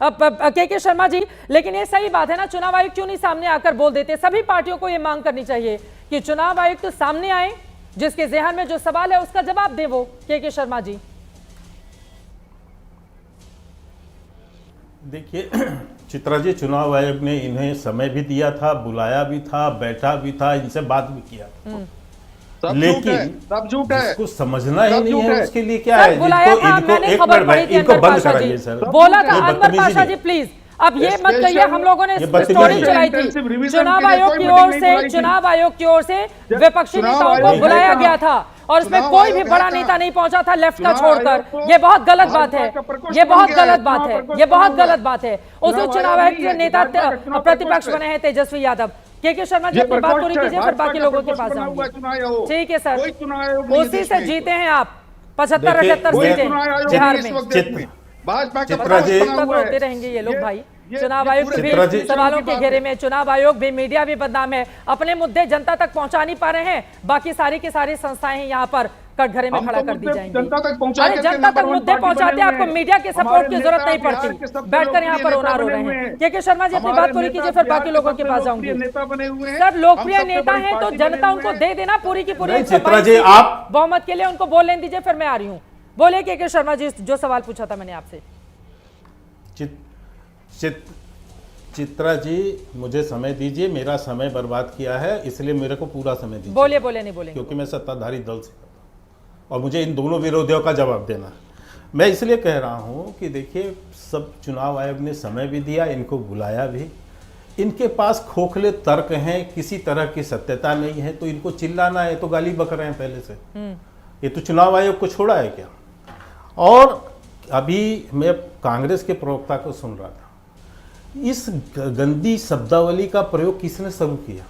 के शर्मा जी, लेकिन ये सही बात है ना, चुनाव आयोग क्यों नहीं सामने आकर बोल देते? सभी पार्टियों को ये मांग करनी चाहिए कि चुनाव आयोग तो सामने आए, जिसके ज़हन में जो सवाल है उसका जवाब दे वो। के शर्मा जी, देखिए चित्रा जी, चुनाव आयोग ने इन्हें समय भी दिया था, बुलाया भी था, बैठा भी था, इनसे बात भी किया था, लेकिन सब झूठ है, इसको समझना ही नहीं है, उसके लिए क्या सर, है? बुलाया था, मैंने खबर पढ़ी थी, इनको अनवर बंद पाशा कराइए जी, सर, बोला था ये अनवर बदतमीजी पाशा नहीं जी है। प्लीज। अब ये मत कहिए, हम लोगों ने स्टोरी चलाई थी, चुनाव आयोग की ओर से, चुनाव आयोग की ओर से विपक्षी नेताओं को बुलाया गया था और उसमें कोई भी बड़ा नेता नहीं पहुंचा था लेफ्ट का छोड़कर। ये बहुत गलत बात है, ये बहुत गलत बात है, ये बहुत गलत बात है। उसी चुनाव आयोग के नेता प्रतिपक्ष बने हैं तेजस्वी यादव। के शर्मा जी अपनी बात पूरी कीजिए, फिर बाकी लोगों के पास जाऊंगे। ठीक है सर, उसी से जीते हैं आप 75-78 सीटें बिहार में। चित्रा जी होते रहेंगे ये लोग भाई। चुनाव आयोग भी सवालों के घेरे में, चुनाव आयोग भी, मीडिया भी बदनाम है, अपने मुद्दे जनता तक पहुंचा नहीं पा रहे हैं, बाकी सारी की सारी संस्थाएं हैं यहाँ पर कटघरे में खड़ा कर दी जाएंगी। अरे जनता तक मुद्दे पहुंचाते आपको मीडिया के सपोर्ट की जरूरत नहीं पड़ती, बैठकर यहाँ पर रोना रो रहे हैं। के शर्मा जी अपनी बात पूरी कीजिए, फिर बाकी लोगों के पास जाऊंगी। सर, लोकप्रिय नेता है तो जनता उनको दे देना पूरी की पूरी चित्रा जी, आप बहुमत के लिए उनको बोल लेने दीजिए, फिर मैं आ रही हूँ। बोले के शर्मा जी, जो सवाल पूछा था मैंने आपसे। चित्रा जी, मुझे समय दीजिए, मेरा समय बर्बाद किया है, इसलिए मेरे को पूरा समय दीजिए। बोले नहीं बोले, क्योंकि मैं सत्ताधारी दल से और मुझे इन दोनों विरोधियों का जवाब देना। मैं इसलिए कह रहा हूं कि देखिए, सब चुनाव आयोग ने समय भी दिया, इनको बुलाया भी, इनके पास खोखले तर्क हैं, किसी तरह की सत्यता नहीं है, तो इनको चिल्लाना है तो गाली बक रहे हैं पहले से। ये तो चुनाव आयोग को छोड़ा है क्या? और अभी मैं कांग्रेस के प्रवक्ता को सुन रहा था, इस गंदी शब्दावली का प्रयोग किसने शुरू किया?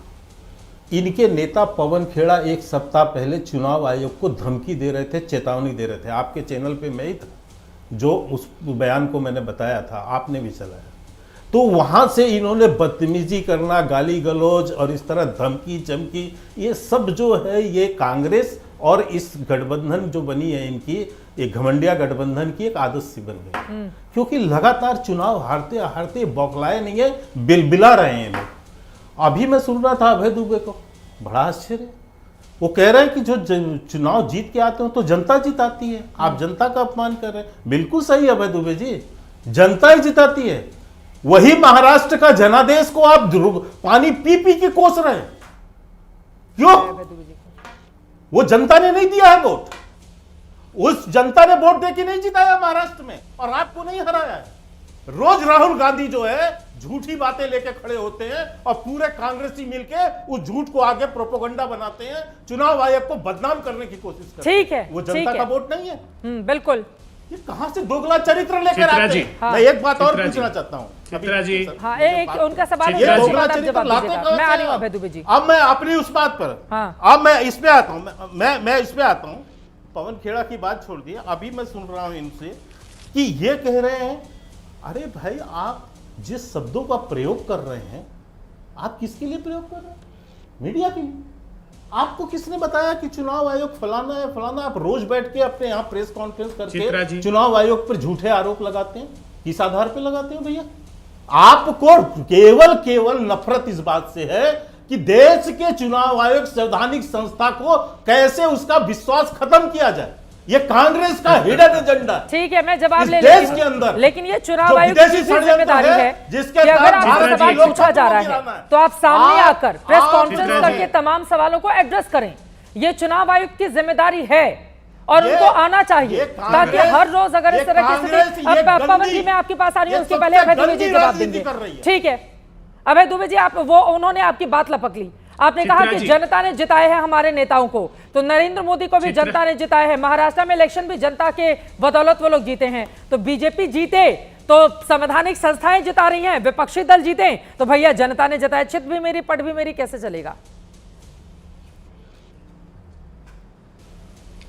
इनके नेता पवन खेड़ा एक सप्ताह पहले चुनाव आयोग को धमकी दे रहे थे, चेतावनी दे रहे थे। आपके चैनल पे मैं ही था जो उस बयान को मैंने बताया था, आपने भी चलाया। तो वहां से इन्होंने बदतमीजी करना, गाली गलौज और इस तरह धमकी चमकी, ये सब जो है ये कांग्रेस और इस गठबंधन जो बनी है इनकी, ये घमंडिया गठबंधन की एक आदत सी बन गई। क्योंकि लगातार चुनाव हारते हारते बौखलाए नहीं है, बिलबिला रहे हैं लोग। अभी मैं सुन रहा था अभय दुबे को, बड़ा आश्चर्य, वो कह रहे हैं कि जो चुनाव जीत के आते हो तो जनता जिताती है, आप जनता का अपमान कर रहे हैं। बिल्कुल सही अभय दुबे जी, जनता ही जिताती है। वही महाराष्ट्र का जनादेश को आप पानी पी पी के कोस रहे हैं, क्यों? वो जनता ने नहीं दिया है वोट, उस जनता ने वोट देके नहीं जिताया महाराष्ट्र में, और आपको नहीं हराया है। रोज राहुल गांधी जो है झूठी बातें लेके खड़े होते हैं और पूरे कांग्रेसी मिलके उस झूठ को आगे प्रोपेगेंडा बनाते हैं, चुनाव आयोग को बदनाम करने की कोशिश करते हैं। ठीक है, वो जनता का वोट नहीं है। बिल्कुल। ये कहां से दोगला चरित्र लेकर आते हैं? मैं एक बात और पूछना चाहता हूं चित्रा जी। हाँ, एक उनका सवाल है, दोगला चरित्र लाते कहां मैं आ रही हूं अभय दुबे जी। अब मैं अपनी उस बात पर, अब मैं इस पे आता हूं, मैं इस पे आता हूं। पवन खेड़ा की बात छोड़ दिए, अभी मैं सुन रहा हूं इनसे कि ये कह रहे हैं, अरे भाई आप जिस शब्दों का प्रयोग कर रहे हैं, आप किसके लिए प्रयोग कर रहे हैं? मीडिया के लिए। आपको किसने बताया कि चुनाव आयोग फलाना है फलाना? आप रोज बैठ के अपने यहाँ प्रेस कॉन्फ्रेंस करके चुनाव आयोग पर झूठे आरोप लगाते हैं। किस आधार पर लगाते हो भैया? आपको केवल नफरत इस बात से है कि देश के चुनाव आयोग संवैधानिक संस्था को कैसे उसका विश्वास खत्म किया जाए। ये कांग्रेस का हिडन एजेंडा। ठीक है, मैं जवाब ले देश के अंदर, लेकिन ये चुनाव आयोग की जिम्मेदारी है जिसके अगर आपसे सवाल पूछा जा रहा है तो आप सामने आकर प्रेस कॉन्फ्रेंस करके तमाम सवालों को एड्रेस करें। ये चुनाव आयोग की जिम्मेदारी है और उनको आना चाहिए, ताकि हर रोज अगर इस तरह की स्थिति। अब पवन जी, मैं आपके पास आ रही हूँ, उसके पहले अभय दुबे जी जवाब देंगे। ठीक है अभय दुबे जी, आप उन्होंने आपकी बात लपक ली। आपने कहा कि जनता ने जिताए हैं हमारे नेताओं को, तो नरेंद्र मोदी को भी जनता ने जिताया है। महाराष्ट्र में इलेक्शन भी जनता के बदौलत वो लोग जीते हैं। तो बीजेपी जीते तो संवैधानिक संस्थाएं जिता रही हैं, विपक्षी दल जीते तो भैया जनता ने जिताया। चित भी मेरी पट भी मेरी कैसे चलेगा?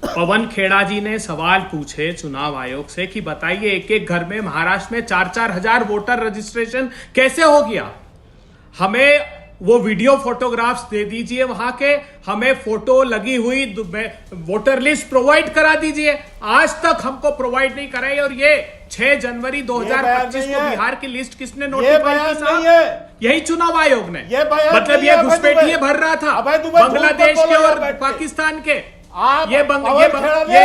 पवन खेड़ा जी ने सवाल पूछे चुनाव आयोग से कि बताइए एक एक घर में महाराष्ट्र में 4-4 हजार वोटर रजिस्ट्रेशन कैसे हो गया? हमें वो वीडियो फोटोग्राफ्स दे दीजिए वहां के, हमें फोटो लगी हुई वोटर लिस्ट प्रोवाइड करा दीजिए। आज तक हमको प्रोवाइड नहीं कराई। और ये 6 जनवरी 2025 को बिहार की लिस्ट किसने नोटिफाई की साहब? यही चुनाव आयोग ने। मतलब ये घुसपैठिए भर रहा था बांग्लादेश के और पाकिस्तान के। ये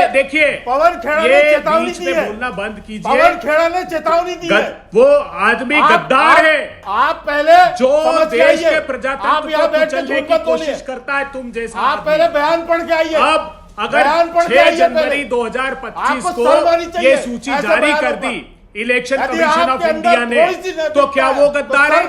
देखिए, ये बीच में बोलना बंद कीजिए। पवन खेड़ा ने चेतावनी दी है। वो आदमी गद्दार है। आप पहले जो देश के प्रजातंत्र को कुचलने की कोशिश करता है तुम जैसा। आप पहले बयान पढ़ के आइए। अब अगर 6 जनवरी 2025 को ये सूची जारी कर दी इलेक्शन कमीशन ऑफ इंडिया ने, तो क्या वो गद्दार है?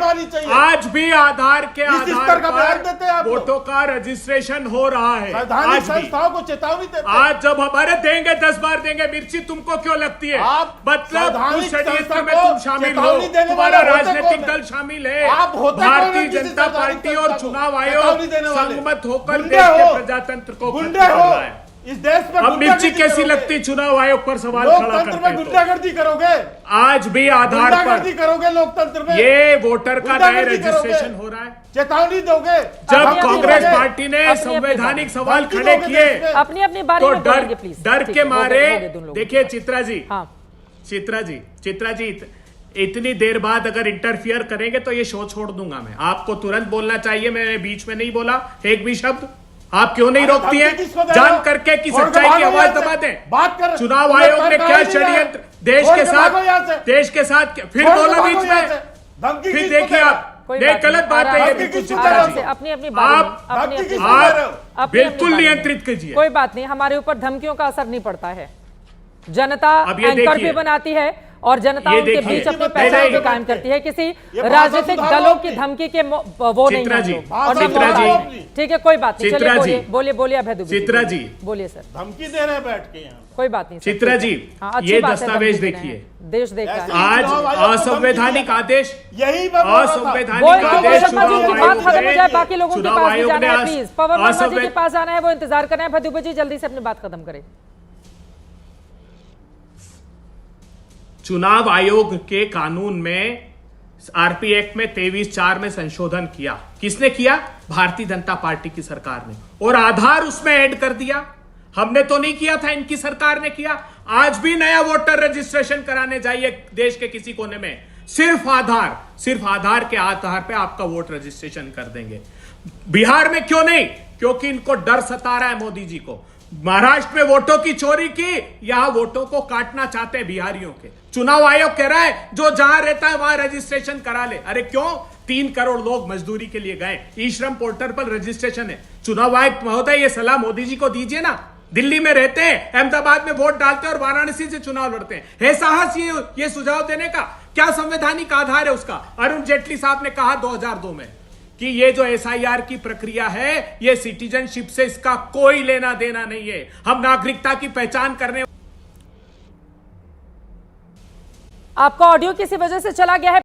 आज भी आधार के आधार पर वोटों का रजिस्ट्रेशन हो रहा है। आज संस्थाओं को चेतावनी देते हैं। आज जब हमारे देंगे 10 बार देंगे मिर्ची, तुमको क्यों लगती है? मतलब उस षड्यंत्र में तुम शामिल हो, तुम्हारा राजनीतिक दल शामिल है, भारतीय जनता पार्टी और चुनाव आयोग संगमत होकर देश के प्रजातंत्र को खत्म कर रहा है। इस देश में अब मिर्ची कैसी लगती चुनाव आयोग पर सवाल खड़ा करते हैं? गुंडागर्दी करोगे? आज भी आधार पर करोगे लोकतंत्र में? ये वोटर का नया रजिस्ट्रेशन हो रहा है। चेतावनी दोगे? जब कांग्रेस पार्टी ने संवैधानिक सवाल खड़े किए अपनी अपनी बारी तो में बोलेंगे प्लीज। डर के मारे देखिए हाँ। चित्रा जी इतनी देर बाद अगर इंटरफियर करेंगे तो ये शो छोड़ दूंगा मैं। आपको तुरंत बोलना चाहिए, मैंने बीच में नहीं बोला एक भी शब्द। आप क्यों नहीं रोकती है? जान करके कि सच्चाई की आवाज दबा दें। बात कर चुनाव आयोग ने क्या षड्यंत्र देश के साथ फिर बोला बीच में, फिर देखिए आप गलत बात है ये बिल्कुल। चित्रा जी अपनी अपनी आप बिल्कुल नियंत्रित कीजिए। कोई बात नहीं, हमारे ऊपर धमकियों का असर नहीं पड़ता है। जनता एंकर भी बनाती है और जनता उनके बीच अपनी पहचान भी कायम करती है। किसी राजनीतिक दलों की धमकी के वो नहीं है और ठीक है, कोई बात नहीं। चलिए बोलिए अभय दुबे। चित्रा जी बोलिए सर। धमकी दे रहे हैं बैठ के यहाँ। कोई बात नहीं चित्रा जी, ये दस्तावेज देखिए, देश देख रहा है। आज असंवैधानिक आदेश, यही असंवैधानिक आदेश चुनाव आयोग ने, बाकी लोगों के पास भी जाना है। प्लीज पवन वर्मा जी के पास जाना है, वो इंतजार कर रहे हैं। अभय दुबे जी जल्दी से अपनी बात खत्म करें। चुनाव आयोग के कानून में आरपी एक्ट में 23(4) में संशोधन किया। किसने किया? भारतीय जनता पार्टी की सरकार ने। और आधार उसमें ऐड कर दिया। हमने तो नहीं किया था, इनकी सरकार ने किया। आज भी नया वोटर रजिस्ट्रेशन कराने जाइए देश के किसी कोने में, सिर्फ आधार के आधार पे आपका वोट रजिस्ट्रेशन कर देंगे। बिहार में क्यों नहीं? क्योंकि इनको डर सता रहा है मोदी जी को। महाराष्ट्र में वोटों की चोरी की, यहां वोटों को काटना चाहते हैं बिहारियों के। चुनाव आयोग कह रहा है जो जहां रहता है वहां रजिस्ट्रेशन करा ले। अरे क्यों? 3 करोड़ लोग मजदूरी के लिए गए, ई श्रम पोर्टल पर रजिस्ट्रेशन है। चुनाव आयोग महोदय ये सलाह मोदी जी को दीजिए ना। दिल्ली में रहते हैं, अहमदाबाद में वोट डालते हैं और वाराणसी से चुनाव लड़ते हैं। है साहस ये सुझाव देने का? क्या संवैधानिक आधार है उसका? अरुण जेटली साहब ने कहा 2002 में कि ये जो SIR की प्रक्रिया है, ये सिटीजनशिप से इसका कोई लेना देना नहीं है। हम नागरिकता की पहचान करने। आपका ऑडियो किसी वजह से चला गया है।